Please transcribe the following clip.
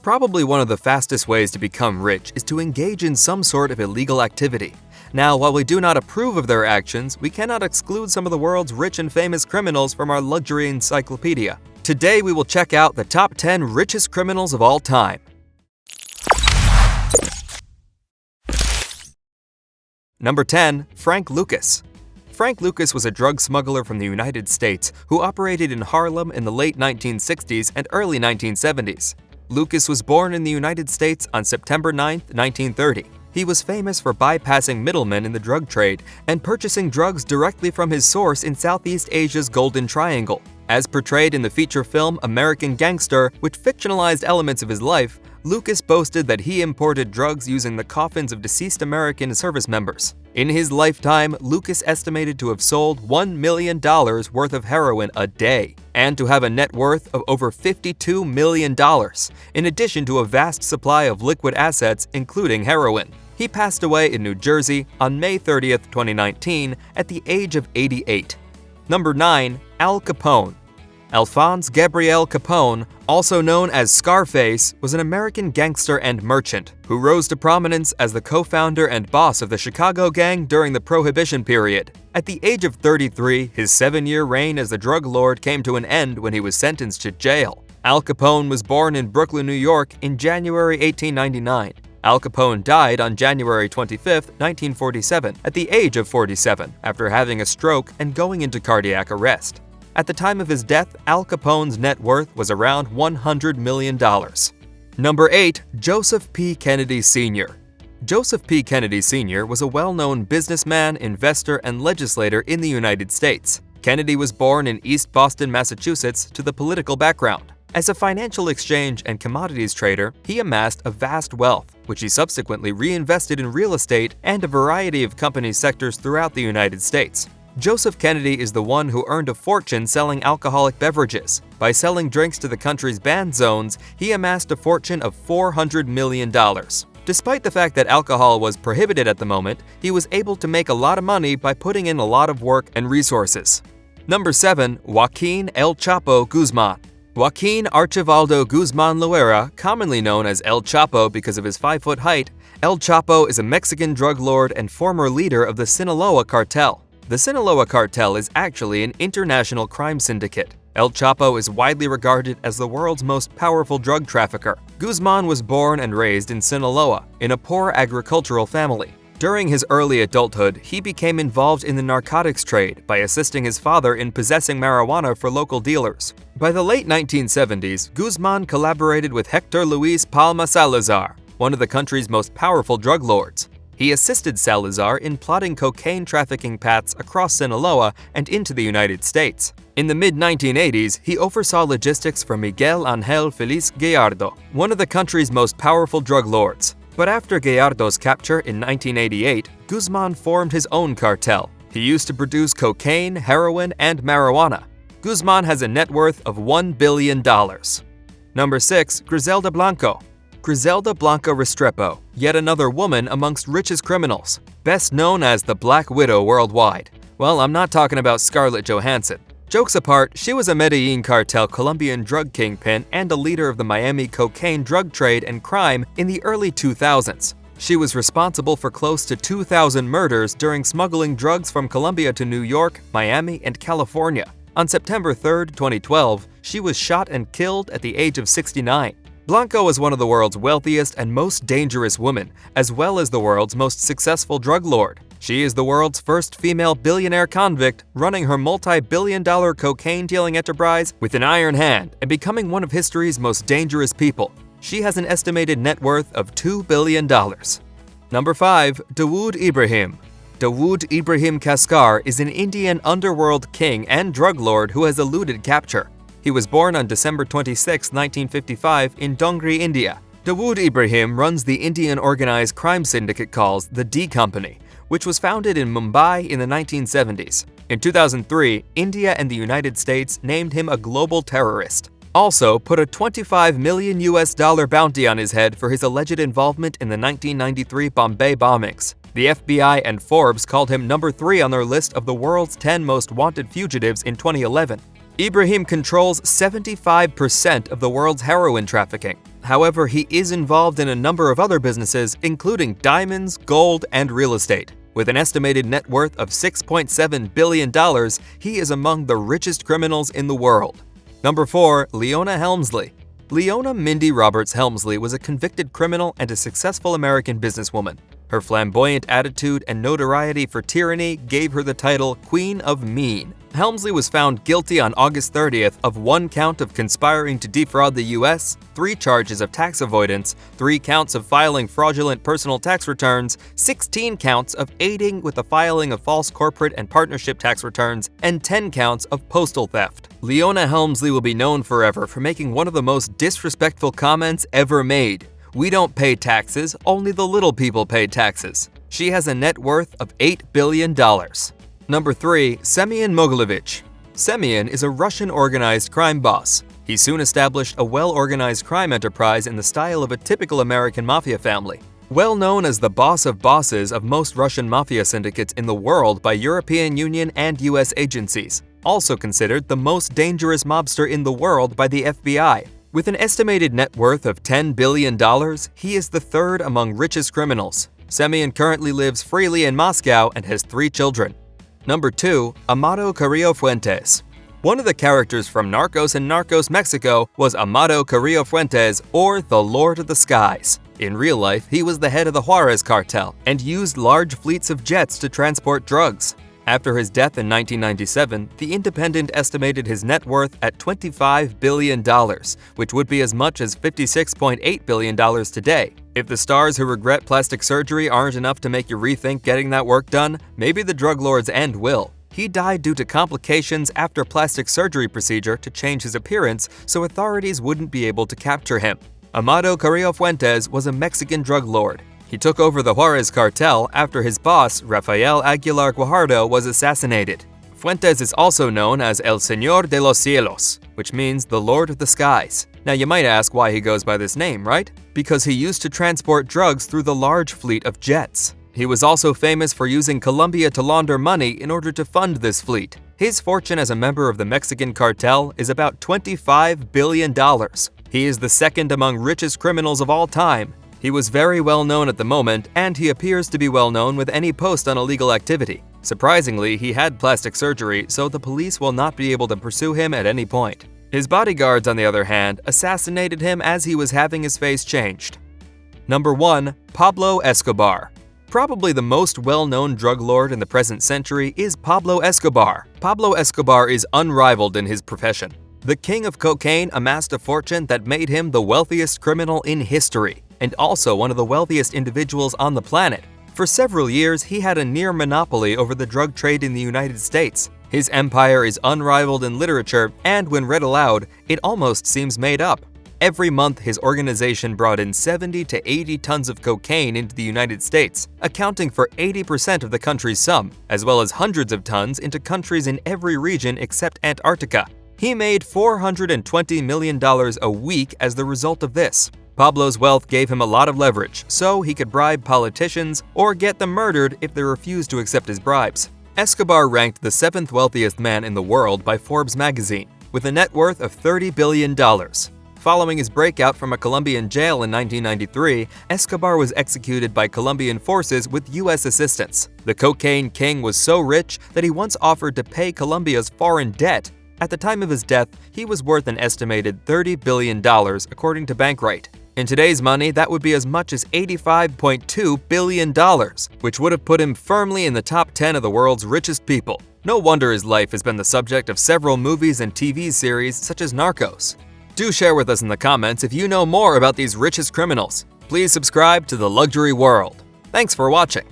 Probably one of the fastest ways to become rich is to engage in some sort of illegal activity. Now, while we do not approve of their actions, we cannot exclude some of the world's rich and famous criminals from our luxury encyclopedia. Today, we will check out the top 10 richest criminals of all time. Number 10. Frank Lucas. Frank Lucas was a drug smuggler from the United States who operated in Harlem in the late 1960s and early 1970s. Lucas was born in the United States on September 9, 1930. He was famous for bypassing middlemen in the drug trade and purchasing drugs directly from his source in Southeast Asia's Golden Triangle. As portrayed in the feature film American Gangster, which fictionalized elements of his life, Lucas boasted that he imported drugs using the coffins of deceased American service members. In his lifetime, Lucas estimated to have sold $1 million worth of heroin a day, and to have a net worth of over $52 million, in addition to a vast supply of liquid assets, including heroin. He passed away in New Jersey on May 30, 2019, at the age of 88. Number 9. Al Capone. Alphonse Gabriel Capone, also known as Scarface, was an American gangster and merchant who rose to prominence as the co-founder and boss of the Chicago gang during the Prohibition period. At the age of 33, his 7-year reign as the drug lord came to an end when he was sentenced to jail. Al Capone was born in Brooklyn, New York in January 1899. Al Capone died on January 25, 1947, at the age of 47, after having a stroke and going into cardiac arrest. At the time of his death, Al Capone's net worth was around $100 million. Number 8. Joseph P. Kennedy Sr. Joseph P. Kennedy Sr. was a well-known businessman, investor, and legislator in the United States. Kennedy was born in East Boston, Massachusetts, to the political background. As a financial exchange and commodities trader, he amassed a vast wealth, which he subsequently reinvested in real estate and a variety of company sectors throughout the United States. Joseph Kennedy is the one who earned a fortune selling alcoholic beverages. By selling drinks to the country's banned zones, he amassed a fortune of $400 million. Despite the fact that alcohol was prohibited at the moment, he was able to make a lot of money by putting in a lot of work and resources. Number 7. Joaquin El Chapo Guzman. Joaquin Archibaldo Guzman Loera, commonly known as El Chapo because of his 5-foot height, El Chapo is a Mexican drug lord and former leader of the Sinaloa cartel. The Sinaloa cartel is actually an international crime syndicate. El Chapo is widely regarded as the world's most powerful drug trafficker. Guzman was born and raised in Sinaloa, in a poor agricultural family. During his early adulthood, he became involved in the narcotics trade by assisting his father in possessing marijuana for local dealers. By the late 1970s, Guzman collaborated with Hector Luis Palma Salazar, one of the country's most powerful drug lords. He assisted Salazar in plotting cocaine trafficking paths across Sinaloa and into the United States. In the mid-1980s, he oversaw logistics for Miguel Ángel Feliz Gallardo, one of the country's most powerful drug lords. But after Gallardo's capture in 1988, Guzman formed his own cartel. He used to produce cocaine, heroin, and marijuana. Guzman has a net worth of $1 billion. Number 6. Griselda Blanco. Griselda Blanco Restrepo, yet another woman amongst richest criminals, best known as the Black Widow worldwide. Well, I'm not talking about Scarlett Johansson. Jokes apart, she was a Medellin cartel Colombian drug kingpin and a leader of the Miami cocaine drug trade and crime in the early 2000s. She was responsible for close to 2,000 murders during smuggling drugs from Colombia to New York, Miami, and California. On September 3, 2012, she was shot and killed at the age of 69. Blanco is one of the world's wealthiest and most dangerous women, as well as the world's most successful drug lord. She is the world's first female billionaire convict, running her multi-billion-dollar cocaine-dealing enterprise with an iron hand and becoming one of history's most dangerous people. She has an estimated net worth of $2 billion. Number 5. DAWOOD IBRAHIM. DAWOOD IBRAHIM Kaskar is an Indian underworld king and drug lord who has eluded capture. He was born on December 26, 1955 in Dongri, India. Dawood Ibrahim runs the Indian organized crime syndicate called the D Company, which was founded in Mumbai in the 1970s. In 2003, India and the United States named him a global terrorist. Also put a $25 million bounty on his head for his alleged involvement in the 1993 Bombay bombings. The FBI and Forbes called him number 3 on their list of the world's 10 most wanted fugitives in 2011. Ibrahim controls 75% of the world's heroin trafficking. However, he is involved in a number of other businesses, including diamonds, gold, and real estate. With an estimated net worth of $6.7 billion, he is among the richest criminals in the world. Number 4. Leona Helmsley. Leona Mindy Roberts Helmsley was a convicted criminal and a successful American businesswoman. Her flamboyant attitude and notoriety for tyranny gave her the title Queen of Mean. Helmsley was found guilty on August 30th of 1 count of conspiring to defraud the U.S., 3 charges of tax avoidance, 3 counts of filing fraudulent personal tax returns, 16 counts of aiding with the filing of false corporate and partnership tax returns, and 10 counts of postal theft. Leona Helmsley will be known forever for making one of the most disrespectful comments ever made. "We don't pay taxes, only the little people pay taxes." She has a net worth of $8 billion. Number 3. Semyon Mogilevich. Semyon is a Russian organized crime boss. He soon established a well-organized crime enterprise in the style of a typical American mafia family. Well known as the boss of bosses of most Russian mafia syndicates in the world by European Union and US agencies. Also considered the most dangerous mobster in the world by the FBI. With an estimated net worth of $10 billion, he is the 3rd among richest criminals. Semyon currently lives freely in Moscow and has 3 children. Number 2. AMADO Carrillo Fuentes. One of the characters from Narcos and Narcos Mexico was AMADO Carrillo Fuentes, or the Lord of the Skies. In real life, he was the head of the Juarez cartel and used large fleets of jets to transport drugs. After his death in 1997, The Independent estimated his net worth at $25 billion, which would be as much as $56.8 billion today. If the stars who regret plastic surgery aren't enough to make you rethink getting that work done, maybe the drug lord's end will. He died due to complications after plastic surgery procedure to change his appearance so authorities wouldn't be able to capture him. AMADO Carrillo Fuentes was a Mexican drug lord. He took over the Juarez cartel after his boss, Rafael Aguilar Guajardo, was assassinated. Fuentes is also known as El Señor de los Cielos, which means the Lord of the Skies. Now you might ask why he goes by this name, right? Because he used to transport drugs through the large fleet of jets. He was also famous for using Colombia to launder money in order to fund this fleet. His fortune as a member of the Mexican cartel is about $25 billion. He is the 2nd among richest criminals of all time. He was very well known at the moment, and he appears to be well known with any post on illegal activity. Surprisingly, he had plastic surgery, so the police will not be able to pursue him at any point. His bodyguards, on the other hand, assassinated him as he was having his face changed. Number 1. Pablo Escobar. Probably the most well-known drug lord in the present century is Pablo Escobar. Pablo Escobar is unrivaled in his profession. The king of cocaine amassed a fortune that made him the wealthiest criminal in history, and also one of the wealthiest individuals on the planet. For several years, he had a near monopoly over the drug trade in the United States. His empire is unrivaled in literature, and when read aloud, it almost seems made up. Every month, his organization brought in 70 to 80 tons of cocaine into the United States, accounting for 80% of the country's sum, as well as hundreds of tons into countries in every region except Antarctica. He made $420 million a week as the result of this. Pablo's wealth gave him a lot of leverage, so he could bribe politicians or get them murdered if they refused to accept his bribes. Escobar ranked the 7th wealthiest man in the world by Forbes magazine, with a net worth of $30 billion. Following his breakout from a Colombian jail in 1993, Escobar was executed by Colombian forces with U.S. assistance. The cocaine king was so rich that he once offered to pay Colombia's foreign debt. At the time of his death, he was worth an estimated $30 billion, according to Bankrate. In today's money, that would be as much as $85.2 billion, which would have put him firmly in the top 10 of the world's richest people. No wonder his life has been the subject of several movies and TV series such as Narcos. Do share with us in the comments if you know more about these richest criminals. Please subscribe to The Luxury World. Thanks for watching.